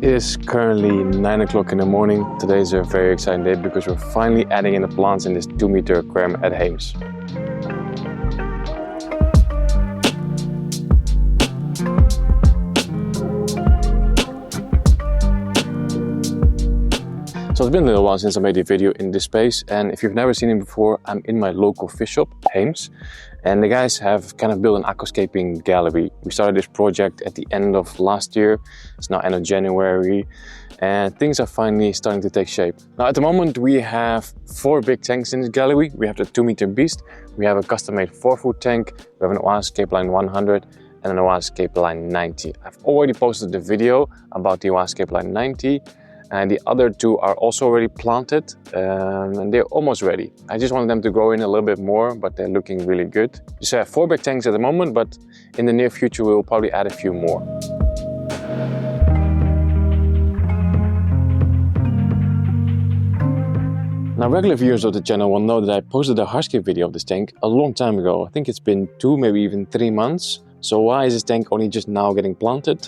It is currently 9 o'clock in the morning. Today is a very exciting day because we're finally adding in the plants in this 2-meter aquarium at Heems. So it's been a little while since I made a video in this space, and if you've never seen it before, I'm in my local fish shop, Heems, and the guys have kind of built an aquascaping gallery. We started this project at the end of last year. It's now end of January, and things are finally starting to take shape. Now at the moment we have 4 big tanks in this gallery. We have the 2-meter beast, we have a custom-made 4-foot tank, we have an Aquascape Line 100 and an Aquascape Line 90. I've already posted the video about the Aquascape Line 90. And the other 2 are also already planted and they're almost ready. I just wanted them to grow in a little bit more, but they're looking really good. So I have 4 big tanks at the moment, but in the near future we'll probably add a few more. Now regular viewers of the channel will know that I posted a hardscape video of this tank a long time ago. I think it's been 2, maybe even 3 months. So why is this tank only just now getting planted?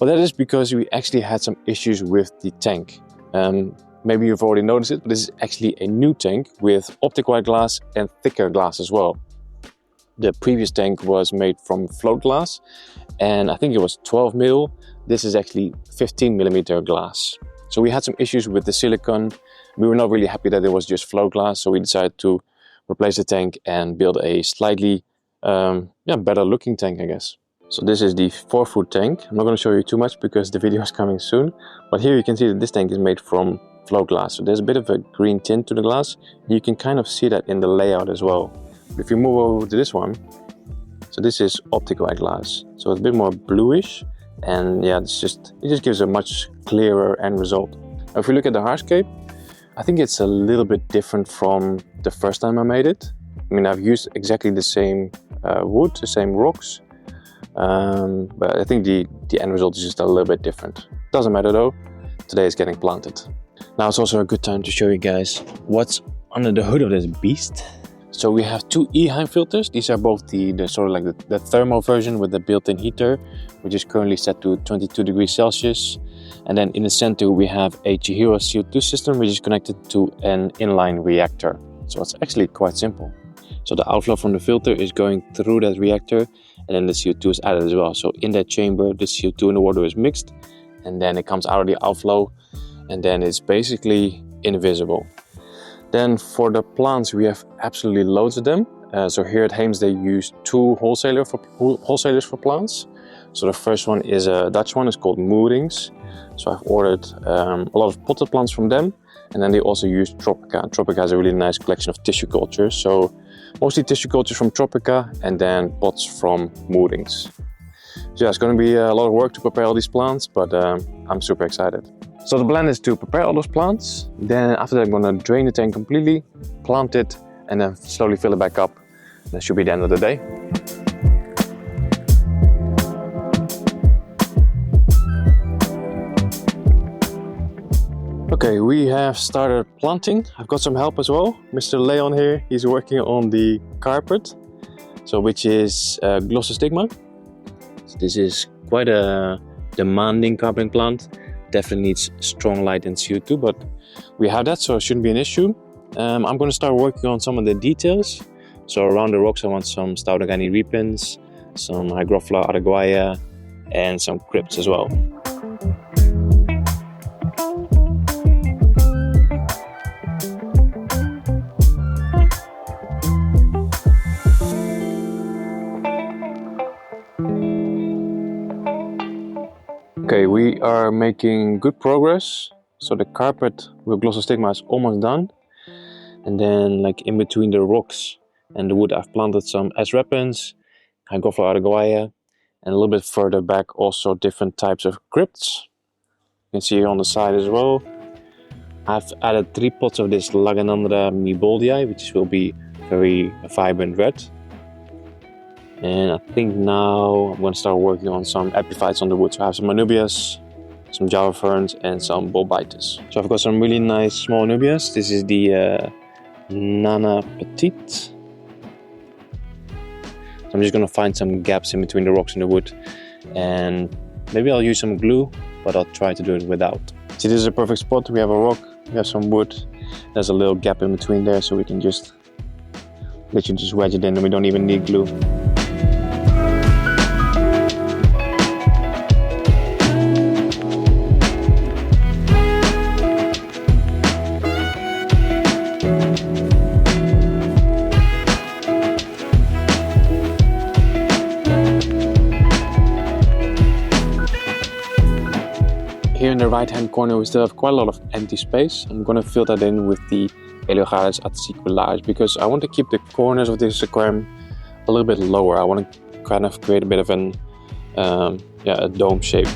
Well, that is because we actually had some issues with the tank. Maybe you've already noticed it, but this is actually a new tank with optic white glass and thicker glass as well. The previous tank was made from float glass, and I think it was 12 mil. This is actually 15 millimeter glass. So we had some issues with the silicone. We were not really happy that it was just float glass, so we decided to replace the tank and build a slightly better looking tank, I guess. So this is the 4-foot tank. I'm not going to show you too much because the video is coming soon. But here you can see that this tank is made from float glass. So there's a bit of a green tint to the glass. You can kind of see that in the layout as well. But if you move over to this one, so this is optic white glass. So it's a bit more bluish, and yeah, it just gives a much clearer end result. Now, if we look at the hardscape, I think it's a little bit different from the first time I made it. I mean, I've used exactly the same wood, the same rocks, but I think the end result is just a little bit different. Doesn't matter though, today it's getting planted. Now it's also a good time to show you guys what's under the hood of this beast. So we have 2 Eheim filters. These are both the sort of like the thermal version with the built-in heater, which is currently set to 22 degrees Celsius. And then in the center we have a Chihiro CO2 system, which is connected to an inline reactor. So it's actually quite simple. So the outflow from the filter is going through that reactor, and then the CO2 is added as well. So in that chamber, the CO2 and the water is mixed, and then it comes out of the outflow, and then it's basically invisible. Then for the plants, we have absolutely loads of them. So here at Heems, they use 2 wholesalers for plants. So the first one is a Dutch one, it's called Moorings. So I've ordered a lot of potted plants from them. And then they also use Tropica. Tropica has a really nice collection of tissue cultures. So mostly tissue cultures from Tropica and then pots from Moorings. So yeah, it's going to be a lot of work to prepare all these plants, but I'm super excited. So the plan is to prepare all those plants. Then after that, I'm going to drain the tank completely, plant it, and then slowly fill it back up. That should be the end of the day. Okay, we have started planting. I've got some help as well. Mr. Leon here, he's working on the carpet, so which is Glossostigma. So this is quite a demanding carpeting plant. Definitely needs strong light and CO2, but we have that, so it shouldn't be an issue. I'm going to start working on some of the details. So around the rocks I want some Staudagani repins, some Hygrophila araguaia, and some crypts as well. Okay, we are making good progress. So the carpet with Glossostigma is almost done. And then like in between the rocks and the wood, I've planted some S-repens, Hygrophila araguaia, and a little bit further back also different types of crypts. You can see here on the side as well. I've added 3 pots of this Laganandra miboldii, which will be very vibrant red. And I think now I'm going to start working on some epiphytes on the wood. So I have some Anubias, some Java ferns, and some Bolbitis. So I've got some really nice small Anubias. This is the Nana Petite. So I'm just going to find some gaps in between the rocks and the wood. And maybe I'll use some glue but I'll try to do it without. See, this is a perfect spot. We have a rock, we have some wood. There's a little gap in between there, so we can just literally just wedge it in, and we don't even need glue. Here in the right hand corner we still have quite a lot of empty space. I'm going to fill that in with the Eliogaris aciculars because I want to keep the corners of this aquarium a little bit lower. I want to kind of create a bit of an a dome shape.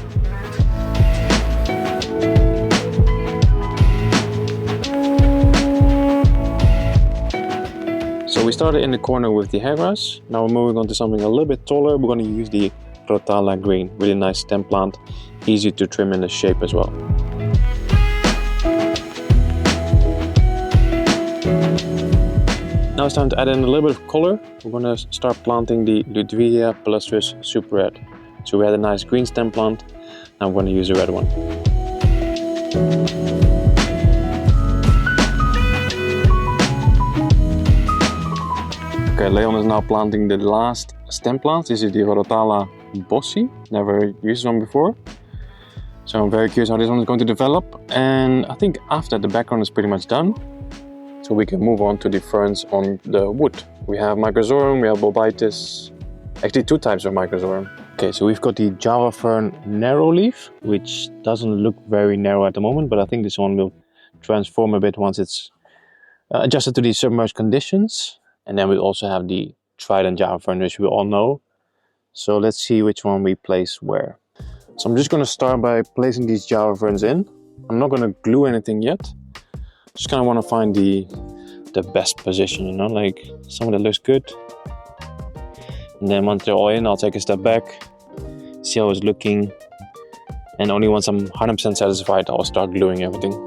So we started in the corner with the hair grass. Now we're moving on to something a little bit taller. We're going to use the Rotala green, really nice stem plant, easy to trim in the shape as well. Now it's time to add in a little bit of color. We're going to start planting the Ludwigia Palustris Super Red. So we had a nice green stem plant, now I'm going to use the red one. Okay, Leon is now planting the last stem plant. This is the Rotala Bossi, never used this one before. So I'm very curious how this one is going to develop. And I think after the background is pretty much done, so we can move on to the ferns on the wood. We have Microzorum, we have Bobitis, actually two types of Microzorum. Okay, so we've got the Java fern narrow leaf, which doesn't look very narrow at the moment, but I think this one will transform a bit once it's adjusted to these submerged conditions. And then we also have the Trident Java fern, which we all know. So let's see which one we place where. So I'm just going to start by placing these Java ferns in. I'm not going to glue anything yet. Just kind of want to find the best position, you know, like something that looks good. And then once they're all in, I'll take a step back, see how it's looking. And only once I'm 100% satisfied, I'll start gluing everything.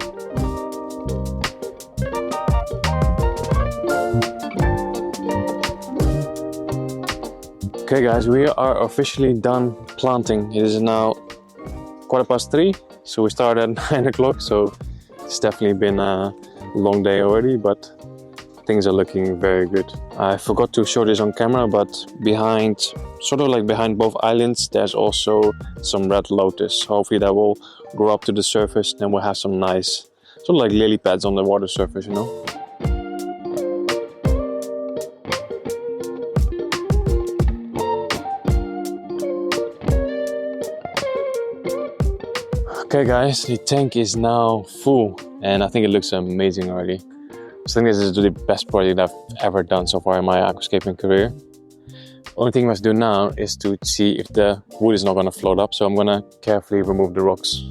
Okay guys, we are officially done planting. It is now 3:15, so we started at 9 o'clock, so it's definitely been a long day already, but things are looking very good. I forgot to show this on camera, but behind, sort of like behind both islands, there's also some red lotus. Hopefully that will grow up to the surface, then we'll have some nice, sort of like lily pads on the water surface, you know. Okay guys, the tank is now full and I think it looks amazing already. I think this is the best project I've ever done so far in my aquascaping career. Only thing we have to do now is to see if the wood is not going to float up, so I'm going to carefully remove the rocks.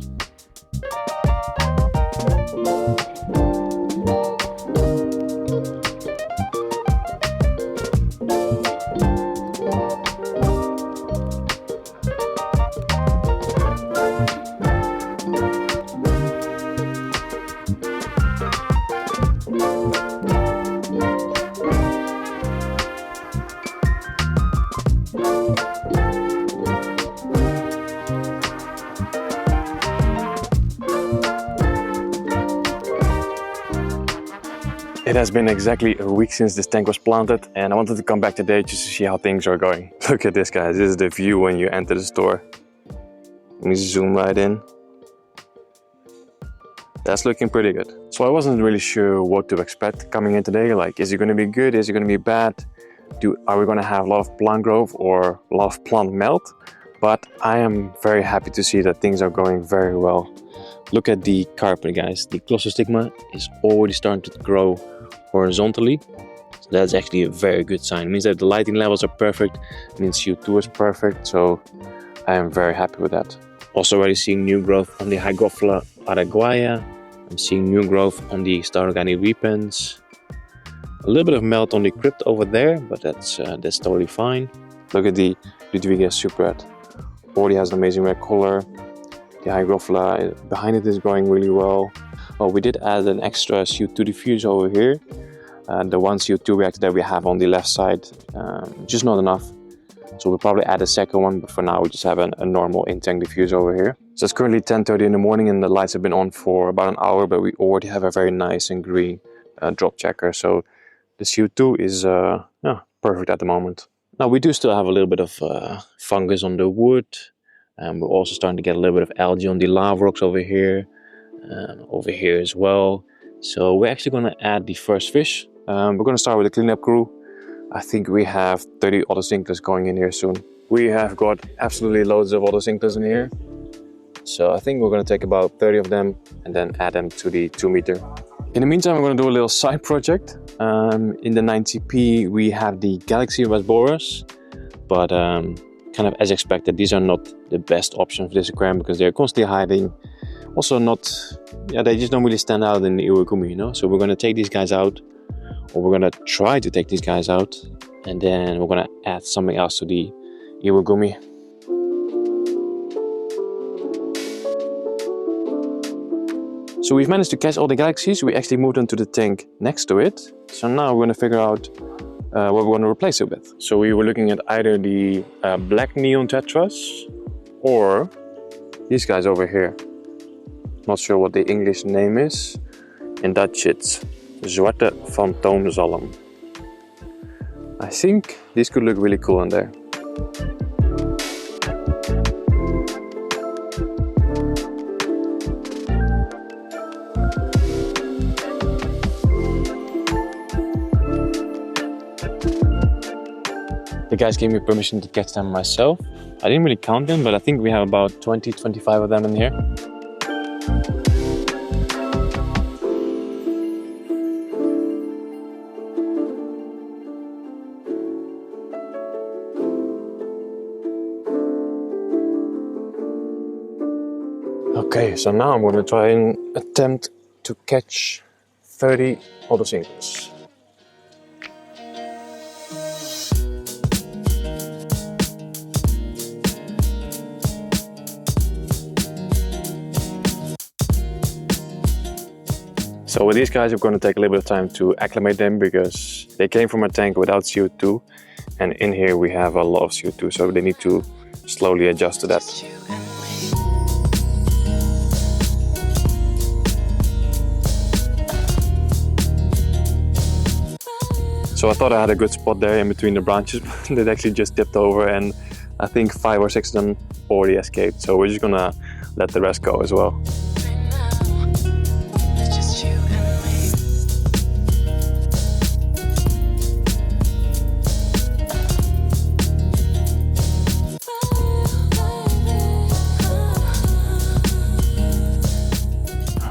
It has been exactly a week since this tank was planted and I wanted to come back today just to see how things are going. Look at this guys, this is the view when you enter the store. Let me zoom right in. That's looking pretty good. So I wasn't really sure what to expect coming in today. Like, is it going to be good? Is it going to be bad? Are we going to have a lot of plant growth or a lot of plant melt? But I am very happy to see that things are going very well. Look at the carpet guys. The Glossostigma is already starting to grow horizontally. So that's actually a very good sign. It means that the lighting levels are perfect. It means CO2 is perfect. So I am very happy with that. Also already seeing new growth on the Hygrophila araguaia. I'm seeing new growth on the Starogani repens. A little bit of melt on the crypt over there, but that's totally fine. Look at the Ludwigia Super Red. Already has an amazing red color. The Hygrophila behind it is growing really well. Well, we did add an extra CO2 diffuser over here. The one CO2 reactor that we have on the left side, just not enough. So we'll probably add a second one, but for now we just have a normal in-tank diffuser over here. So it's currently 10:30 in the morning and the lights have been on for about an hour, but we already have a very nice and green drop checker. So the CO2 is yeah, perfect at the moment. Now we do still have a little bit of fungus on the wood. We're also starting to get a little bit of algae on the lava rocks over here as well. So we're actually going to add the first fish. We're going to start with the cleanup crew. I think we have 30 autosinclers going in here soon. We have got absolutely loads of autosinclers in here. So I think we're going to take about 30 of them and then add them to the 2 meter. In the meantime, we're going to do a little side project. In the 9TP, we have the Galaxy Red borers, but kind of as expected, these are not the best option for this aquarium because they're constantly hiding. Also not, yeah, they just don't really stand out in the Iwagumi, you know? So we're going to take these guys out, or we're going to try to take these guys out, and then we're going to add something else to the Iwagumi. So we've managed to catch all the galaxies. We actually moved them to the tank next to it. So now we're going to figure out what we're going to replace it with. So we were looking at either the black neon tetras or these guys over here. Not sure what the English name is. In Dutch it's Zwarte Fantoomzalm. I think these could look really cool in there. The guys gave me permission to catch them myself. I didn't really count them, but I think we have about 20-25 of them in here. Okay, so now I'm going to try and attempt to catch 30 autosinclers. So with these guys, we're going to take a little bit of time to acclimate them because they came from a tank without CO2, and in here we have a lot of CO2, so they need to slowly adjust to that. So I thought I had a good spot there in between the branches, but it actually just tipped over, and I think 5 or 6 of them already escaped. So we're just gonna let the rest go as well.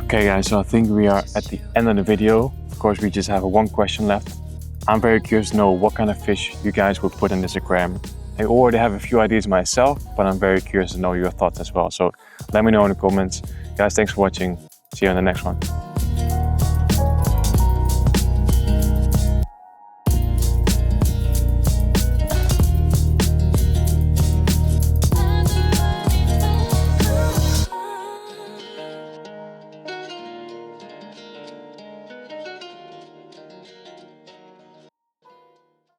Okay guys, so I think we are at the end of the video. Of course, we just have one question left. I'm very curious to know what kind of fish you guys would put in this aquarium. I already have a few ideas myself, but I'm very curious to know your thoughts as well. So let me know in the comments. Guys, thanks for watching. See you in the next one.